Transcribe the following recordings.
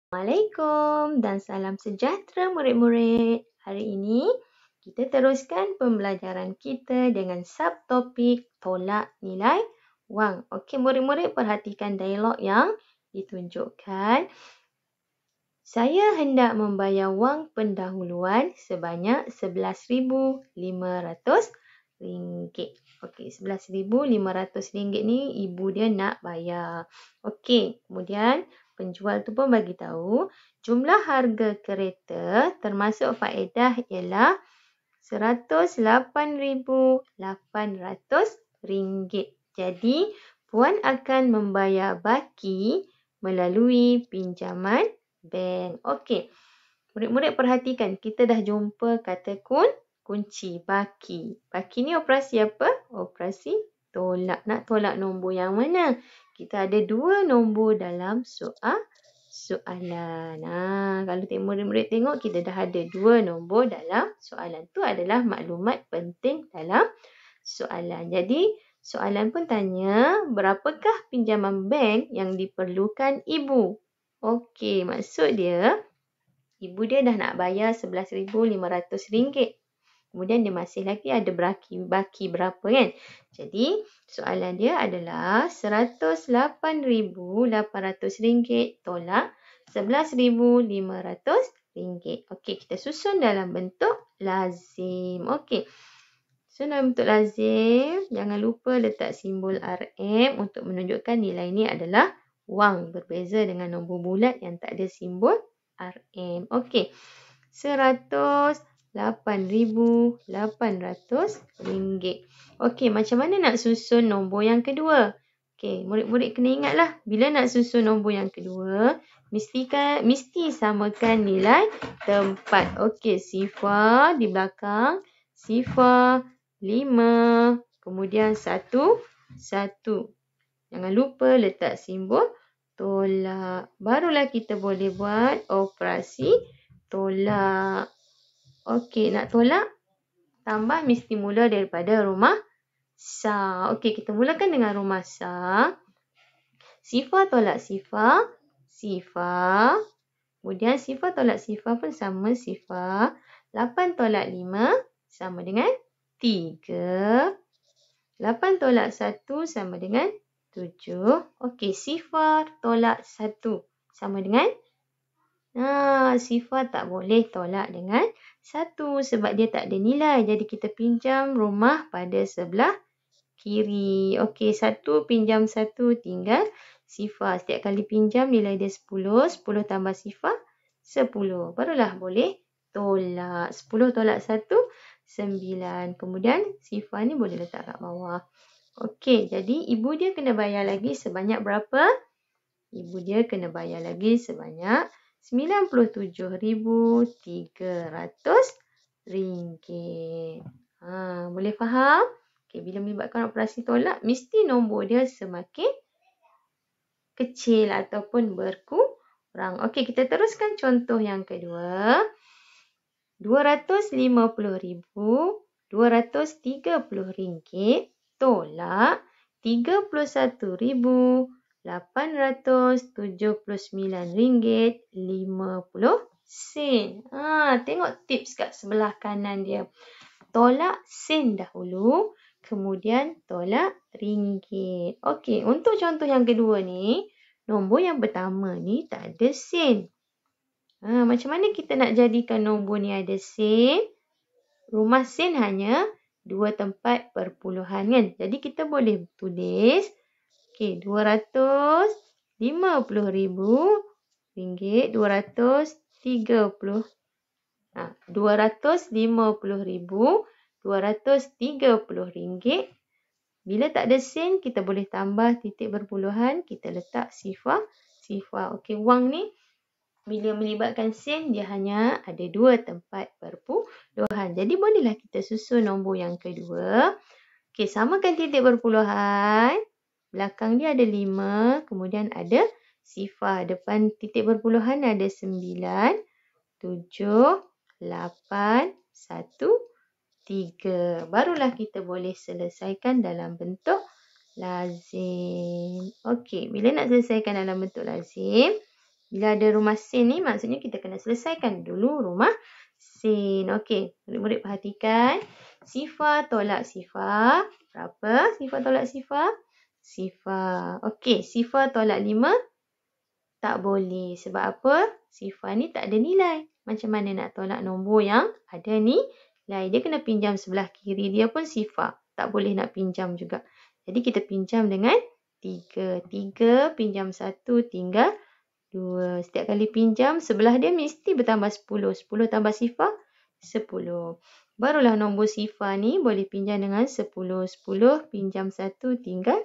Assalamualaikum dan salam sejahtera murid-murid. Hari ini kita teruskan pembelajaran kita dengan subtopik tolak nilai wang. Okey, murid-murid perhatikan dialog yang ditunjukkan. Saya hendak membayar wang pendahuluan sebanyak RM11,500. Okey, RM11,500 ni ibu dia nak bayar. Okey, kemudian penjual tu pun bagi tahu jumlah harga kereta termasuk faedah ialah RM108,800. Jadi, puan akan membayar baki melalui pinjaman bank. Okey. Murid-murid perhatikan, kita dah jumpa kata kunci baki. Baki ni operasi apa? Operasi tolak. Nak tolak nombor yang mana? Kita ada dua nombor dalam soalan. Kalau murid-murid tengok, kita dah ada dua nombor dalam soalan. Tu adalah maklumat penting dalam soalan. Jadi, soalan pun tanya, berapakah pinjaman bank yang diperlukan ibu? Okey, maksud dia, ibu dia dah nak bayar RM11,500. Kemudian dia masih lagi ada baki berapa kan? Jadi, soalan dia adalah RM108,800 tolak RM11,500. Okey, kita susun dalam bentuk lazim. Okey. Susun dalam bentuk lazim, jangan lupa letak simbol RM untuk menunjukkan nilai ni adalah wang. Berbeza dengan nombor bulat yang tak ada simbol RM. Okey. RM108,800. Okey, macam mana nak susun nombor yang kedua? Okey, murid-murid kena ingatlah, bila nak susun nombor yang kedua, mesti samakan nilai tempat. Okey, sifar di belakang, sifar 5, kemudian 1. Jangan lupa letak simbol tolak. Barulah kita boleh buat operasi tolak. Okey, nak tolak? Tambah mesti mula daripada rumah sah. Okey, kita mulakan dengan rumah sah. Sifar tolak sifar, sifar. Kemudian sifar tolak sifar pun sama sifar. 8 tolak 5 sama dengan 3. 8 tolak 1 sama dengan 7. Okey, sifar tolak 1 sama dengan sifar tak boleh tolak dengan 1 sebab dia tak ada nilai. Jadi kita pinjam rumah pada sebelah kiri. Okey, 1 pinjam 1 tinggal sifar. Setiap kali pinjam nilai dia 10. 10 tambah sifar 10. Barulah boleh tolak. 10 tolak 1, 9. Kemudian sifar ni boleh letak kat bawah. Okey, jadi ibu dia kena bayar lagi sebanyak berapa? Ibu dia kena bayar lagi sebanyak RM93,300. Boleh faham? Okey, bila melibatkan operasi tolak, mesti nombor dia semakin kecil ataupun berkurang. Okey, kita teruskan contoh yang kedua. RM250,230 tolak RM31,879.50. Tengok tips kat sebelah kanan dia. Tolak sen dahulu, kemudian tolak ringgit. Okey, untuk contoh yang kedua ni, nombor yang pertama ni tak ada sen. Macam mana kita nak jadikan nombor ni ada sen? Rumah sen hanya 2 tempat perpuluhan kan? Jadi kita boleh tulis RM250,000, RM250,230. Bila tak ada sen, kita boleh tambah titik berpuluhan, kita letak sifar. Okey, wang ni bila melibatkan sen, dia hanya ada 2 tempat perpuluhan. Jadi bolehlah kita susun nombor yang kedua. Okey, samakan titik berpuluhan. Belakang dia ada 5, kemudian ada sifar. Depan titik berpuluhan ada 9, 7, 8, 1, 3. Barulah kita boleh selesaikan dalam bentuk lazim. Okey, bila nak selesaikan dalam bentuk lazim, Bila ada rumah sin ni, maksudnya kita kena selesaikan dulu rumah sin. Okey, murid-murid perhatikan. Sifar tolak sifar. Berapa sifar tolak sifar? Sifar. Okey, sifar tolak 5. Tak boleh. Sebab apa? Sifar ni tak ada nilai. Macam mana nak tolak nombor yang ada nilai? Dia kena pinjam sebelah kiri dia pun sifar. Tak boleh nak pinjam juga. Jadi kita pinjam dengan 3. 3 pinjam 1 tinggal 2. Setiap kali pinjam, sebelah dia mesti bertambah 10. 10 tambah sifar, 10. Barulah nombor sifar ni boleh pinjam dengan 10. 10 pinjam 1 tinggal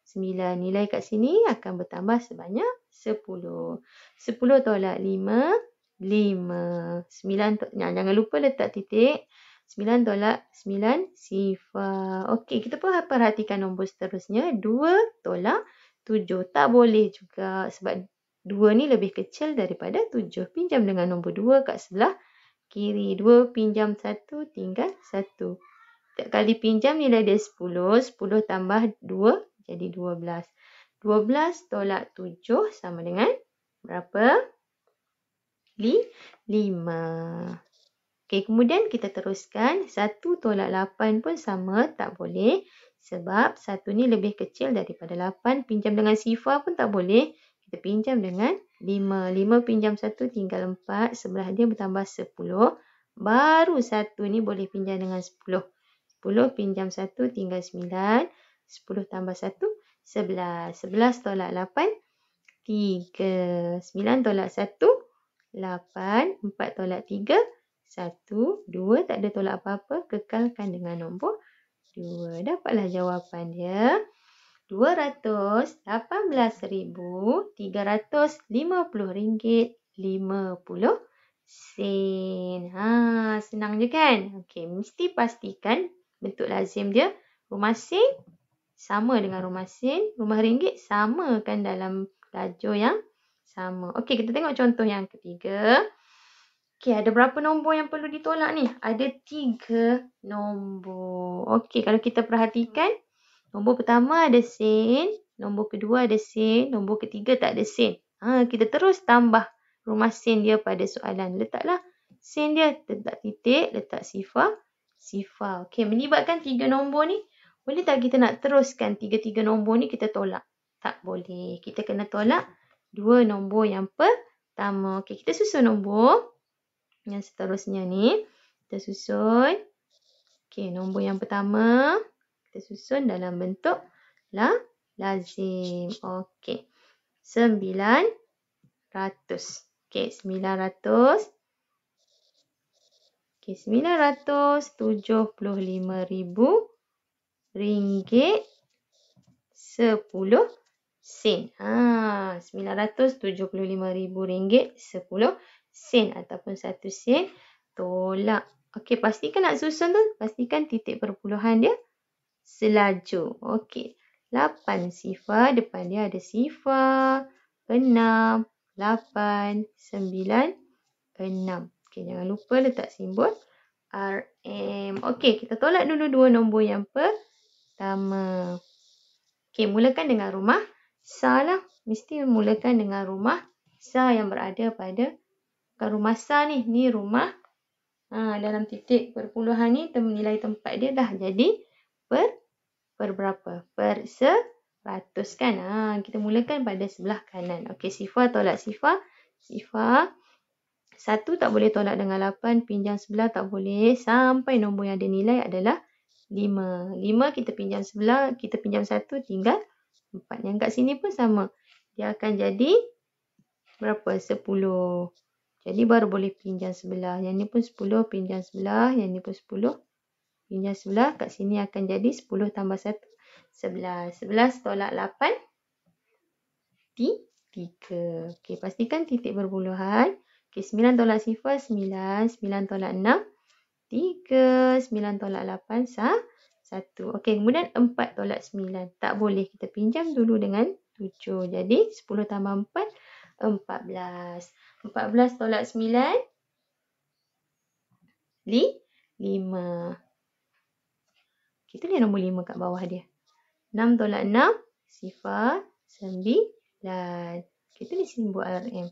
9. Nilai kat sini akan bertambah sebanyak 10. 10 tolak 5, 5. 9, jangan lupa letak titik. 9 tolak 9, sifar. Okey, kita pun perhatikan nombor seterusnya. 2 tolak 7. Tak boleh juga sebab 2 ni lebih kecil daripada 7. Pinjam dengan nombor 2 kat sebelah kiri. 2 pinjam 1 tinggal 1. Setiap kali pinjam nilai dia 10. 10 tambah 2 jadi 12. 12 tolak 7 sama dengan berapa? 5. Okey, kemudian kita teruskan. 1 tolak 8 pun sama. Tak boleh. Sebab 1 ni lebih kecil daripada 8. Pinjam dengan sifar pun tak boleh. Kita pinjam dengan 5. 5 pinjam 1 tinggal 4. Sebelah dia bertambah 10. Baru 1 ni boleh pinjam dengan 10. 10 pinjam 1 tinggal 9. 10 tambah 1, 11. 11 tolak 8, 3. 9 tolak 1, 8. 4 tolak 3, 1. 2. Tak ada tolak apa-apa. Kekalkan dengan nombor 2. Dapatlah jawapan dia. RM218,350.50. Senang je kan? Okey, mesti pastikan bentuk lazim dia. Rumah sin sama dengan rumah sin. Rumah ringgit sama kan dalam lajur yang sama. Okey, kita tengok contoh yang ketiga. Okey, ada berapa nombor yang perlu ditolak ni? Ada 3 nombor. Okey, kalau kita perhatikan, nombor pertama ada sen, nombor kedua ada sen, nombor ketiga tak ada sen. Kita terus tambah rumah sen dia pada soalan. Letaklah sen dia, letak titik, letak sifar, sifar. Okey, melibatkan 3 nombor ni, boleh tak kita nak teruskan 3-3 nombor ni kita tolak? Tak boleh. Kita kena tolak 2 nombor yang pertama. Okey, kita susun nombor yang seterusnya ni. Kita susun. Okey, nombor yang pertama kita susun dalam bentuk lazim. Okey. 900. Okey, 900. Okey, 975,000 ringgit 10 sen. 975,000 ringgit 10 sen ataupun 1 sen. Tolak. Okey, pastikan nak susun tu. Pastikan titik perpuluhan dia selaju. Okey. 8 sifar. Depan dia ada sifar. 6, 8, 9, 6. Okey, jangan lupa letak simbol RM. Okey, kita tolak dulu 2 nombor yang pertama. Okey, mulakan dengan rumah sa lah. Mesti mulakan dengan rumah sa yang berada pada, bukan rumah sa ni. Ni rumah dalam titik perpuluhan ni nilai tempat dia dah jadi per berapa? Per 100 kan? Kita mulakan pada sebelah kanan. Okey, sifar tolak sifar. Sifar. 1 tak boleh tolak dengan 8. Pinjam sebelah tak boleh. Sampai nombor yang ada nilai adalah 5. 5 kita pinjam sebelah. Kita pinjam 1 tinggal 4. Yang kat sini pun sama. Dia akan jadi berapa? 10. Jadi baru boleh pinjam sebelah. Yang ni pun 10 pinjam sebelah. Yang ni pun 10 pinjam sebelah. Kat sini akan jadi 10 tambah 1, 11. 11 tolak 8, 3. Okey, pastikan titik perpuluhan. Okey, 9 tolak sifar, 9. 9 tolak 6, 3. 9 tolak 8, 1. Okey, kemudian 4 tolak 9. Tak boleh. Kita pinjam dulu dengan 7. Jadi, 10 tambah 4, 14. 14 tolak 9, 5. Kita lihat nombor 5 kat bawah dia. 6 tolak 6, sifar, 9. Kita ni simbol RM.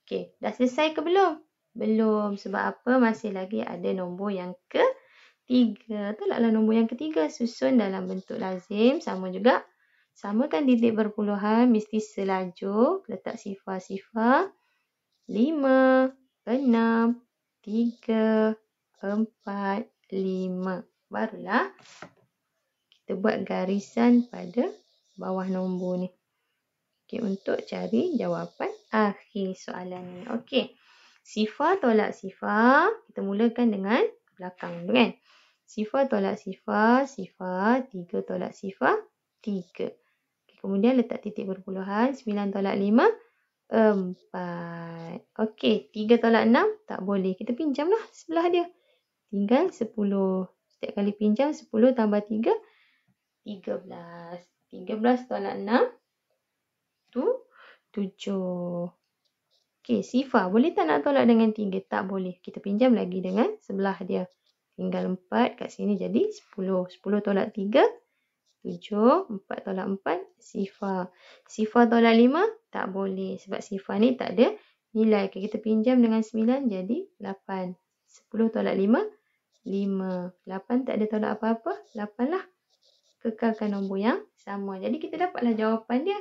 Okey, dah selesai ke belum? Belum. Sebab apa? Masih lagi ada nombor yang ketiga. Tolaklah nombor yang ketiga. Susun dalam bentuk lazim. Sama juga. Samakan titik berpuluhan. Mesti selaju. Letak sifar-sifar. 5, 6, 3, 4, 5. Barulah kita buat garisan pada bawah nombor ni. Okey, untuk cari jawapan akhir soalan ni. Okey. Sifar tolak sifar. Kita mulakan dengan belakang dulu kan. Sifar tolak sifar. Sifar. 3 tolak sifar. 3. Okay, kemudian letak titik berpuluhan. 9 tolak 5. 4. Okey. 3 tolak 6. Tak boleh. Kita pinjamlah sebelah dia. Tinggal 10. Setiap kali pinjam 10 tambah 3. 13. 13 tolak 6. Tu 7. Okey, sifar. Boleh tak nak tolak dengan 3? Tak boleh. Kita pinjam lagi dengan sebelah dia. Tinggal 4 kat sini jadi 10. 10 tolak 3, 7. 4 tolak 4, sifar. Sifar tolak 5? Tak boleh. Sebab sifar ni tak ada nilai. Kita pinjam dengan 9 jadi 8. 10 tolak 5, 5. 8 tak ada tolak apa-apa. 8 lah. Kekalkan nombor yang sama. Jadi kita dapatlah jawapan dia.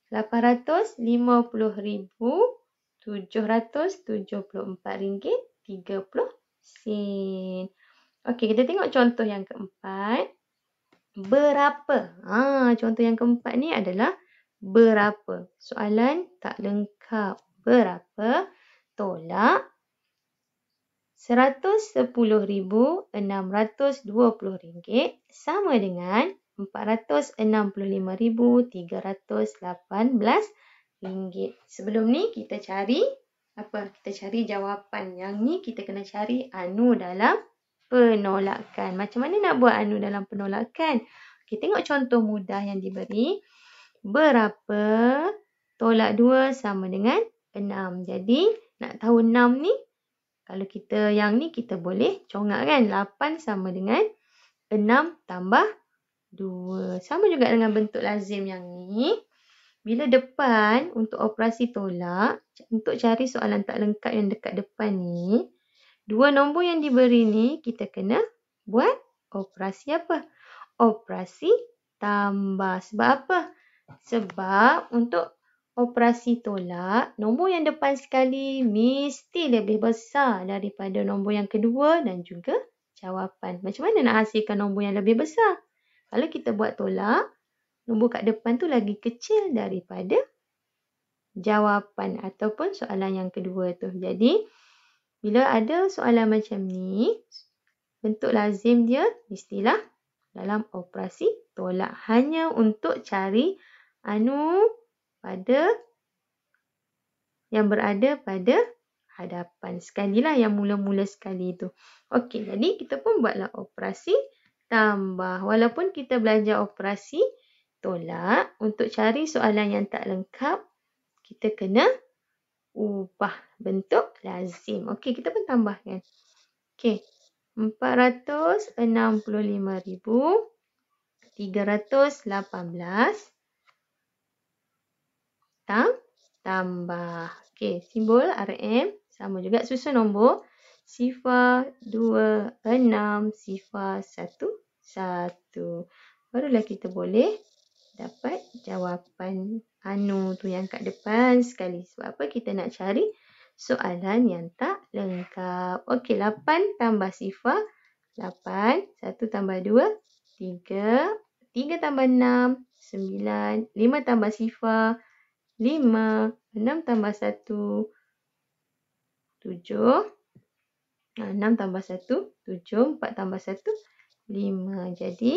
RM850,774.30. Okey, kita tengok contoh yang keempat. Berapa? Contoh yang keempat ni adalah berapa. Soalan tak lengkap. Berapa tolak RM110,620 sama dengan RM465,318. Sebelum ni kita cari apa? Kita cari jawapan. Yang ni kita kena cari anu dalam penolakan. Macam mana nak buat anu dalam penolakan? Kita tengok contoh mudah yang diberi. Berapa tolak 2 sama dengan 6. Jadi nak tahu 6 ni, kalau kita yang ni kita boleh congak kan. 8 sama dengan 6 tambah 2. Sama juga dengan bentuk lazim yang ni. Bila depan untuk operasi tolak, untuk cari soalan tak lengkap yang dekat depan ni, dua nombor yang diberi ni kita kena buat operasi apa? Operasi tambah. Sebab apa? Sebab untuk operasi tolak, nombor yang depan sekali mesti lebih besar daripada nombor yang kedua dan juga jawapan. Macam mana nak hasilkan nombor yang lebih besar? Kalau kita buat tolak, nombor kat depan tu lagi kecil daripada jawapan ataupun soalan yang kedua tu. Jadi, bila ada soalan macam ni, bentuk lazim dia mestilah dalam operasi tolak. Hanya untuk cari anu pada yang berada pada hadapan. Sekalilah yang mula-mula sekali tu. Okey, jadi kita pun buatlah operasi tambah. Walaupun kita belajar operasi tolak, untuk cari soalan yang tak lengkap, kita kena ubah bentuk lazim. Okey, kita pun tambahkan. Okey, 465,318 tambah. Okey, simbol RM sama juga susun nombor. Sifar 2, 6, sifar 1, 1. Barulah kita boleh dapat jawapan anu tu yang kat depan sekali. Sebab apa? Kita nak cari soalan yang tak lengkap. Okey, 8 tambah sifar 8. 1 tambah 2, 3. 3 tambah 6, 9. 5 tambah sifar 5. 6 tambah 1, 7. 6 tambah 1, 7. 4 tambah 1, 5. Jadi,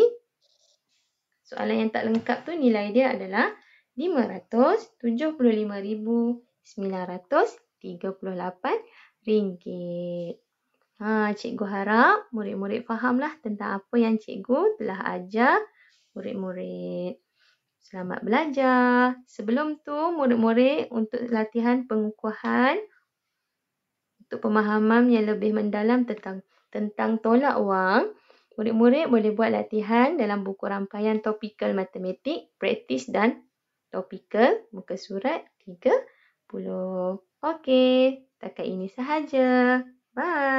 soalan yang tak lengkap tu nilai dia adalah RM575,938. Cikgu harap murid-murid fahamlah tentang apa yang cikgu telah ajar murid-murid. Selamat belajar. Sebelum tu, murid-murid untuk latihan pengukuhan, untuk pemahaman yang lebih mendalam tentang tolak wang, murid-murid boleh buat latihan dalam buku rampaian topikal matematik, praktis dan topikal, muka surat 30. Okey, setakat ini sahaja. Bye.